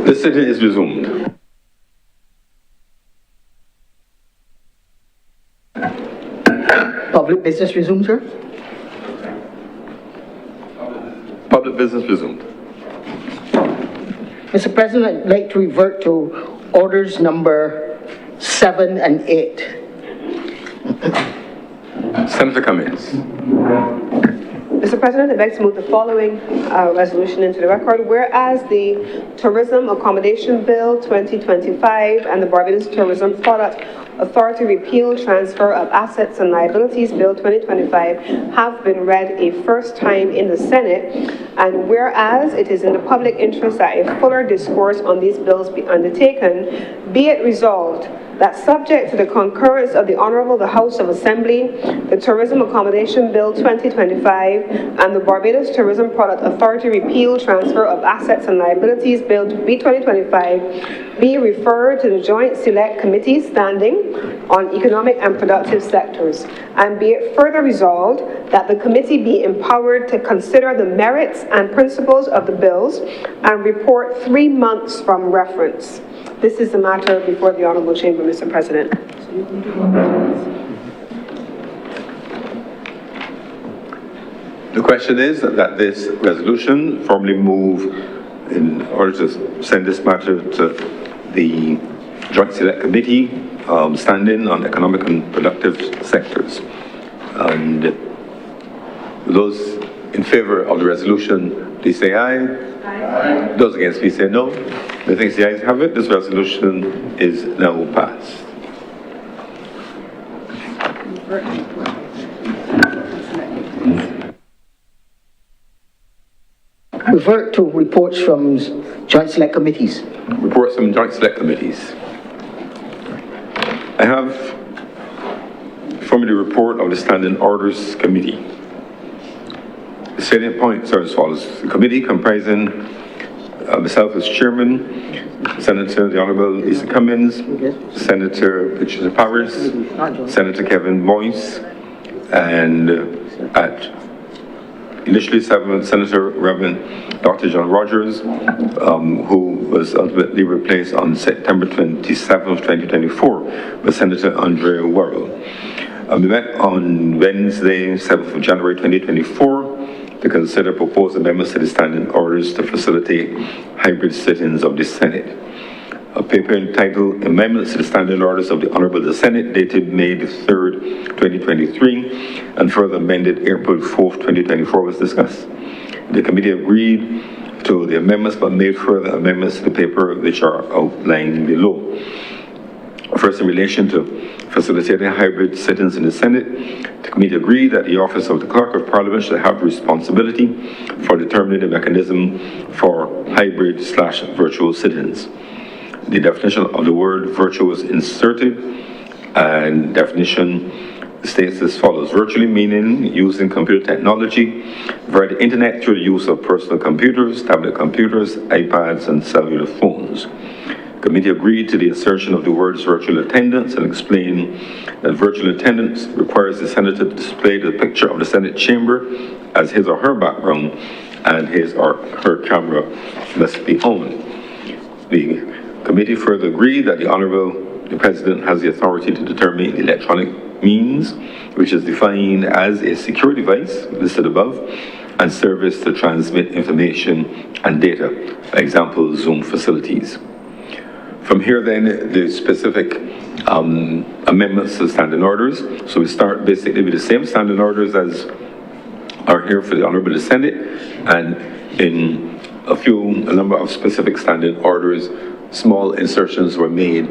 The sitting is resumed. Public business resumed, sir? Public business resumed. Mr. President, I'd like to revert to orders number 7 and 8. Senator Cummings. Mr. President, I'd like to move the following resolution into the record. Whereas the Tourism Accommodation Bill 2025 and the Barbados Tourism Product Authority Repeal, Transfer of Assets and Liabilities Bill 2025 have been read a first time in the Senate, and whereas it is in the public interest that a fuller discourse on these bills be undertaken, be it resolved that subject to the concurrence of the Honourable the House of Assembly, the Tourism Accommodation Bill 2025 and the Barbados Tourism Product Authority Repeal, Transfer of Assets and Liabilities Bill 2025 be referred to the Joint Select Committee standing on economic and productive sectors, and be it further resolved that the committee be empowered to consider the merits and principles of the bills and report 3 months from reference. This is the matter before the Honourable Chamber, Mr. President. The question is that this resolution formally move in order to send this matter to the Joint Select Committee standing on economic and productive sectors. And those in favor of the resolution, please say aye. Aye. Those against, please say no. The things the ayes have it, this resolution is now passed. Revert to reports from Joint Select Committees. Reports from Joint Select Committees. I have before me the report of the Standing Orders Committee. The salient points are as follows. The committee comprising myself as chairman, Senator the Honourable Lisa Cummins, Senator Patricia Powers, Senator Kevin Moyes, and initially Senator Reverend Dr. John Rogers, who was ultimately replaced on September 27th, 2024 with Senator Andrea Worrell. We met on Wednesday, 7th of January 2024 to consider proposed amendments to the standing orders to facilitate hybrid sittings of the Senate. A paper entitled Amendments to the Standing Orders of the Honourable the Senate, dated May 3rd, 2023, and further amended April 4th, 2024, was discussed. The committee agreed to the amendments, but made further amendments to the paper, which are outlined below. First, in relation to facilitating hybrid sittings in the Senate, the committee agreed that the Office of the Clerk of Parliament should have responsibility for determining the mechanism for hybrid/virtual sittings. The definition of the word virtual is inserted, and definition states as follows: virtually meaning using computer technology via the internet through the use of personal computers, tablet computers, iPads, and cellular phones. The committee agreed to the insertion of the words virtual attendance and explained that virtual attendance requires the senator to display the picture of the Senate chamber as his or her background, and his or her camera must be on. The committee further agreed that the Honourable the President has the authority to determine the electronic means, which is defined as a secure device listed above, and service to transmit information and data, for example, Zoom facilities. From here then, the specific amendments to standing orders. So we start basically with the same standing orders as are here for the Honourable the Senate, and in a number of specific standing orders, small insertions were made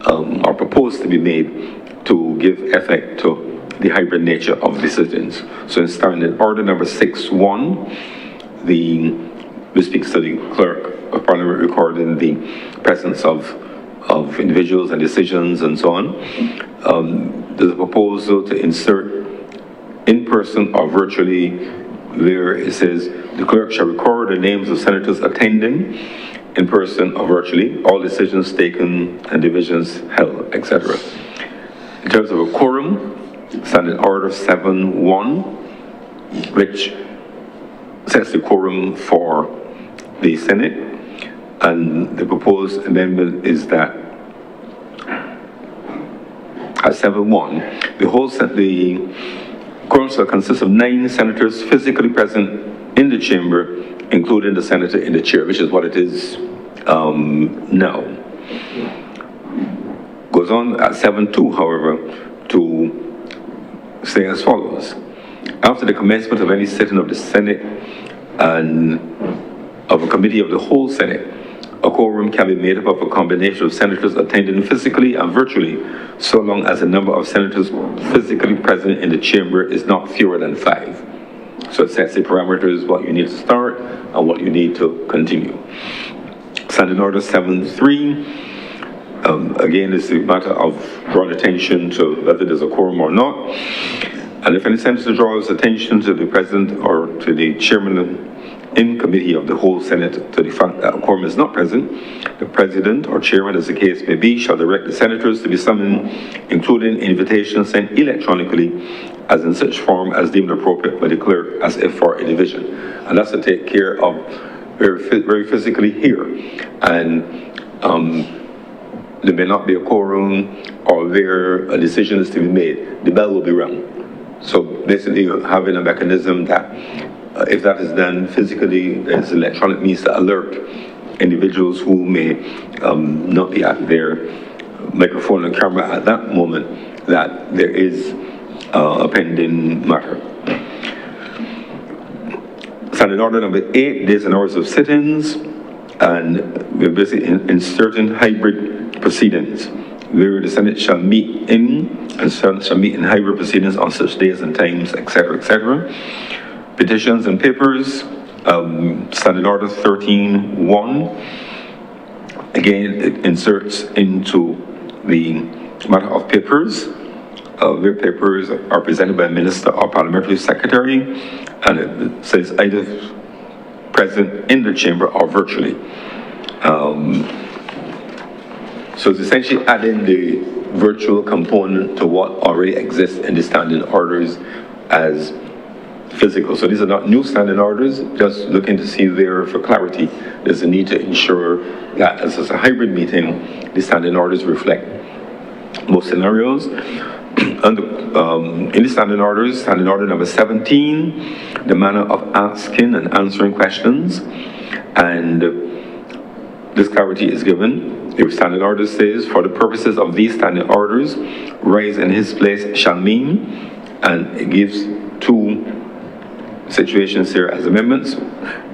or proposed to be made to give effect to the hybrid nature of the sittings. So in standing order number 6.1, which speaks to the Clerk of Parliament recording the presence of individuals and decisions and so on. There's a proposal to insert in person or virtually, where it says the clerk shall record the names of senators attending in person or virtually, all decisions taken and divisions held, etc. In terms of a quorum, standing order 7.1, which sets the quorum for the Senate, And the proposed amendment is that at 7.1, the quorum shall consist of 9 senators physically present in the chamber, including the senator in the chair, which is what it is now. Goes on at 7.2, however, to say as follows. After the commencement of any sitting of the Senate and of a committee of the whole Senate, a quorum can be made up of a combination of senators attending physically and virtually, so long as the number of senators physically present in the chamber is not fewer than 5. So it sets the parameters, what you need to start and what you need to continue. Standing Order 7.3, again, it's a matter of drawing attention to whether there's a quorum or not. And if any senator draws attention to the president or to the chairman in committee of the whole Senate to the fact that a quorum is not present, the president or chairman, as the case may be, shall direct the senators to be summoned, including invitations sent electronically as in such form as deemed appropriate by the clerk, as if for a division. And that's to take care of very physically here. And there may not be a quorum, or there a decision is to be made, the bell will be rung. So basically having a mechanism that if that is done physically, there's electronic means to alert individuals who may not be at their microphone and camera at that moment that there is a pending matter. Standing Order number 8, days and hours of sit-ins, and we're busy inserting hybrid proceedings, where the Senate shall meet in, and shall meet in hybrid proceedings on such days and times, etc., etc. Petitions and papers, Standing Order 13.1, again, it inserts into the matter of papers, where papers are presented by a minister or parliamentary secretary, and it says either present in the chamber or virtually. So it's essentially adding the virtual component to what already exists in the standing orders as physical. So these are not new standing orders, just looking to see there for clarity. There's a need to ensure that as it's a hybrid meeting, the standing orders reflect most scenarios. In the standing orders, standing order number 17, the manner of asking and answering questions, and this clarity is given. The standing order says, for the purposes of these standing orders, rise in his place shall mean, and it gives 2 situations here as amendments.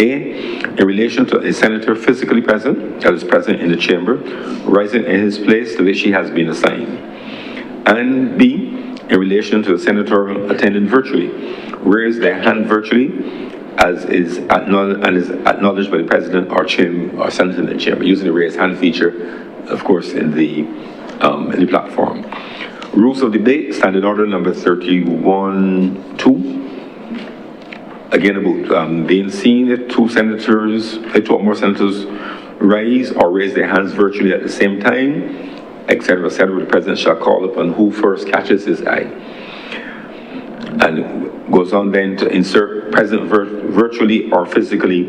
A, in relation to a senator physically present, that is present in the chamber, rising in his place to which he has been assigned. And B, in relation to a senator attending virtually, raise their hand virtually as is acknowledged by the president or senator in the chamber, using the raise hand feature, of course, in the platform. Rules of debate, Standing Order number 31.2. Again, about being seen if 2 or more senators rise or raise their hands virtually at the same time, etc., etc., the president shall call upon who first catches his eye. And it goes on then to insert present virtually or physically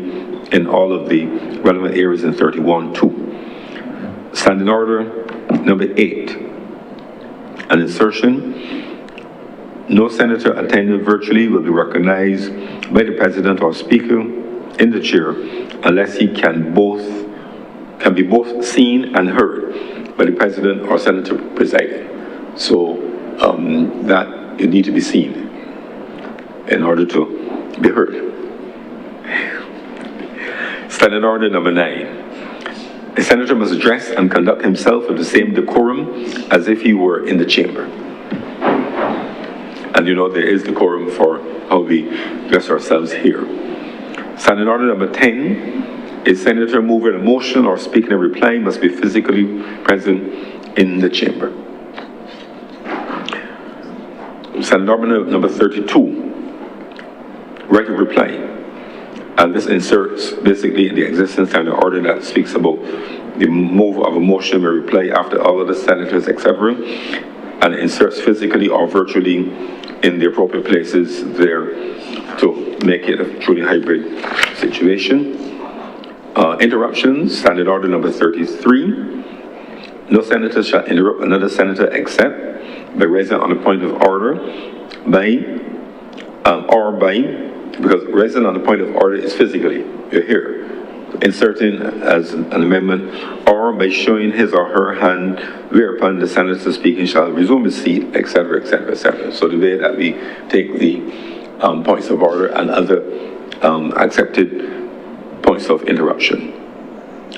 in all of the relevant areas in 31.2. Standing Order number 8, an insertion. No senator attending virtually will be recognized by the president or speaker in the chair unless he can be both seen and heard by the president or senator presiding. So that you need to be seen in order to be heard. Standing Order number 9. A senator must dress and conduct himself with the same decorum as if he were in the chamber. And you know there is decorum for how we dress ourselves here. Standing Order number 10. A senator moving a motion or speaking a reply must be physically present in the chamber. Standing Order number 32. Right of reply. And this inserts basically in the existing standing order that speaks about the move of a motion or reply after all of the senators, etc. And it inserts physically or virtually in the appropriate places there to make it a truly hybrid situation. Interruptions, standing order number 33. No senator shall interrupt another senator except by raising on a point of order because raising on the point of order is physically, you're here, inserting as an amendment, or by showing his or her hand, whereupon the senator speaking shall resume his seat, etc., etc., etc. So the way that we take the points of order and other accepted points of interruption.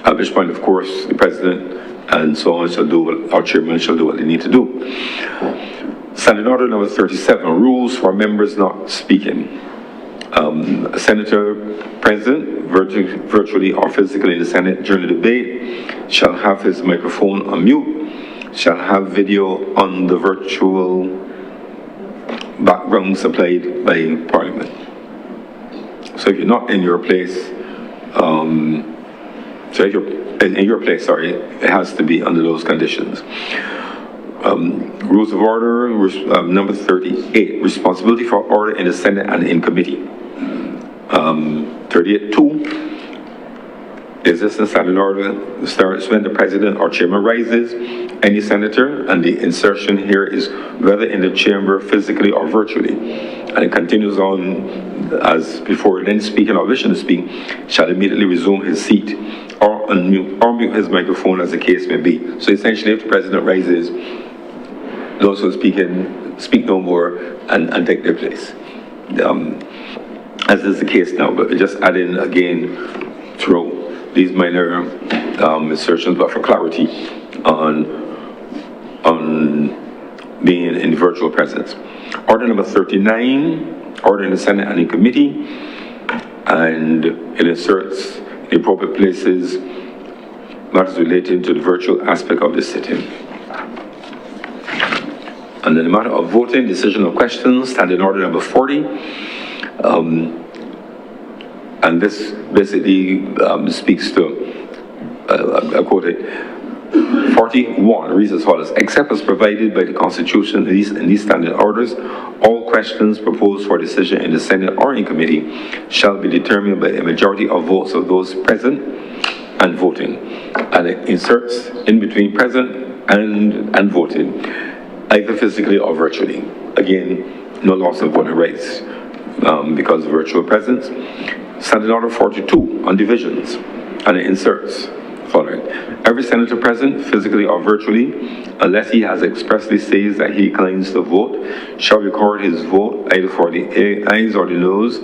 At which point, of course, the president and so on shall do what our chairman shall do what they need to do. Standing order number 37, rules for members not speaking. A senator present, virtually or physically in the Senate during the debate, shall have his microphone on mute, shall have video on the virtual background supplied by Parliament. So if you're not in your place, it has to be under those conditions. Rules of order, number 38, responsibility for order in the Senate and in committee. 38.2, existing standing order starts when the president or chairman rises, any senator, and the insertion here is whether in the chamber physically or virtually. And it continues on as before, then speaking or wishing to speak shall immediately resume his seat or unmute or mute his microphone as the case may be. So essentially, if the president rises, those who are speaking speak no more and take their place. As is the case now, but just add in again through these minor insertions, but for clarity on being in virtual presence. Order number 39, order in the Senate and in committee, and it inserts in the appropriate places matters relating to the virtual aspect of the sitting. And then the matter of voting, decision of questions, standing order number 40. And this basically speaks to, I quote it, 41 reads as follows: except as provided by the Constitution in these standing orders, all questions proposed for decision in the Senate or in committee shall be determined by a majority of votes of those present and voting. And it inserts in between present and voting, either physically or virtually. Again, no loss of voting rights because of virtual presence. Standing order 42 on divisions, and it inserts following: every senator present, physically or virtually, unless he has expressly says that he declines to vote, shall record his vote either for the ayes or the noes.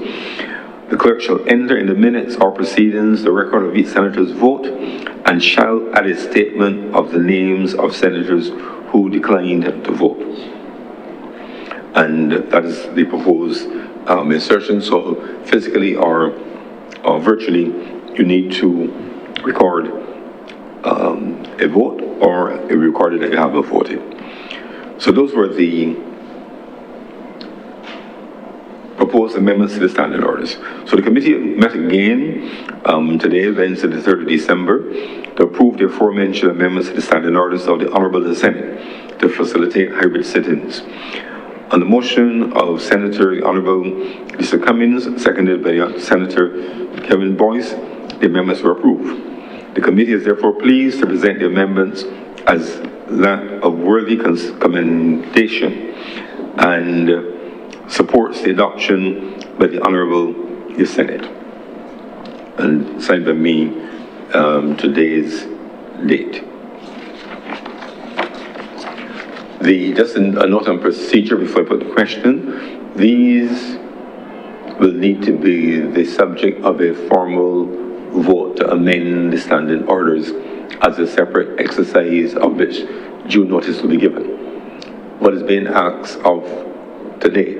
The clerk shall enter in the minutes or proceedings the record of each senator's vote, and shall add a statement of the names of senators who declined to vote. And that is the proposed insertion. So physically or virtually, you need to record a vote or a recorded that you have voted. So those were the proposed amendments to the standing orders. So the committee met again today, Wednesday the 3rd of December, to approve the aforementioned amendments to the standing orders of the Honourable the Senate to facilitate hybrid sit-ins. On the motion of Senator Honourable Lisa Cummins, seconded by Senator Kevin Boyce, the amendments were approved. The committee is therefore pleased to present the amendments as that of worthy commendation and supports the adoption by the Honourable the Senate. And signed by me today's date. Just a note on procedure before I put the question. These will need to be the subject of a formal vote to amend the standing orders as a separate exercise of which due notice will be given. What is being asked of today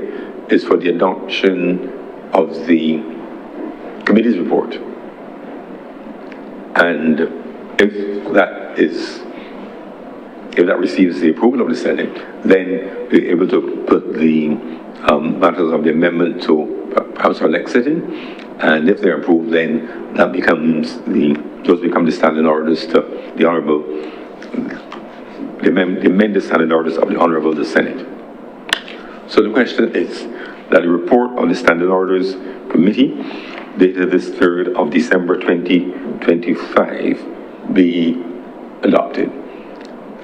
is for the adoption of the committee's report. And if that receives the approval of the Senate, then we're able to put the matters of the amendment to perhaps our next sitting. And if they're approved, then that becomes those become the standing orders to the Honourable, the amended standing orders of the Honourable the Senate. So the question is that the report of the Standing Orders Committee dated this 3rd of December 2025 be adopted.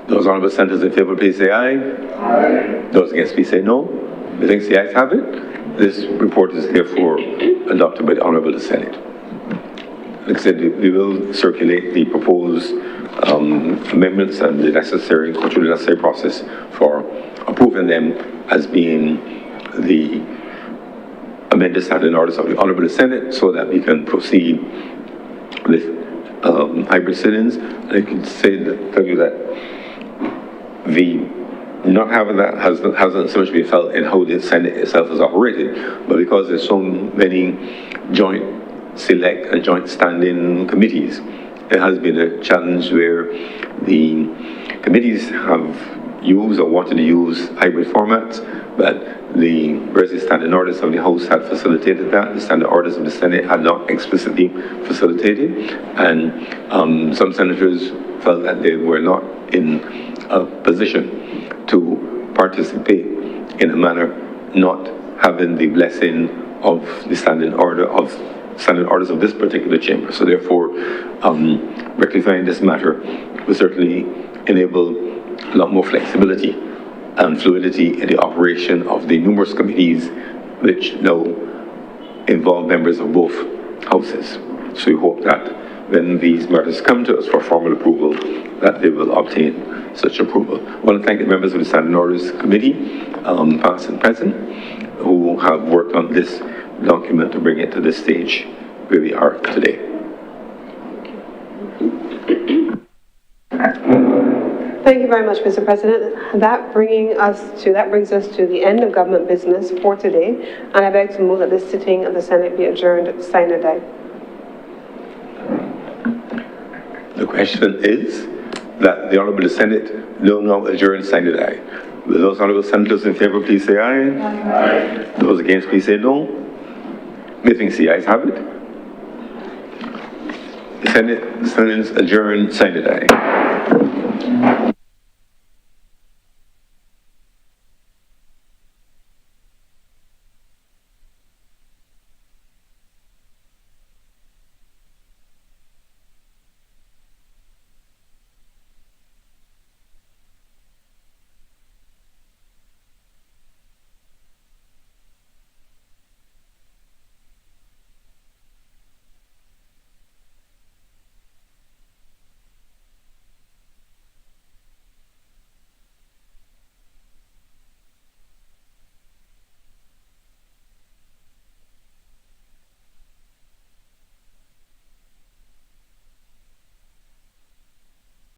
Those honourable senators in favour, please say aye. Aye. Those against, please say no. The thanks, the ayes have it. This report is therefore adopted by the Honourable the Senate. Like I said, we will circulate the proposed amendments and the necessary, go through the necessary process for approving them as being the amended standing orders of the Honourable the Senate, so that we can proceed with hybrid sit-ins. I can tell you that the not having that hasn't so much been felt in how the Senate itself is operated, but because there's so many joint select and joint standing committees, it has been a challenge where the committees have used or wanted to use hybrid formats, but the various standing orders of the House had facilitated that. The standing orders of the Senate had not explicitly facilitated, and some senators felt that they were not in a position to participate in a manner not having the blessing of the standing orders of this particular chamber. So therefore, rectifying this matter will certainly enable a lot more flexibility and fluidity in the operation of the numerous committees which now involve members of both houses. So we hope that when these matters come to us for formal approval, that they will obtain such approval. I want to thank the members of the Standing Orders Committee, past and present, who have worked on this document to bring it to this stage where we are today. Thank you very much, Mr. President. That brings us to the end of government business for today, and I beg to move that this sitting of the Senate be adjourned sine die. The question is that the Honourable Senate will now adjourn sine die. Will those honourable senators in favour please say aye? Aye. Those against please say no. Methinks the ayes have it. The Senate stands adjourned sine die.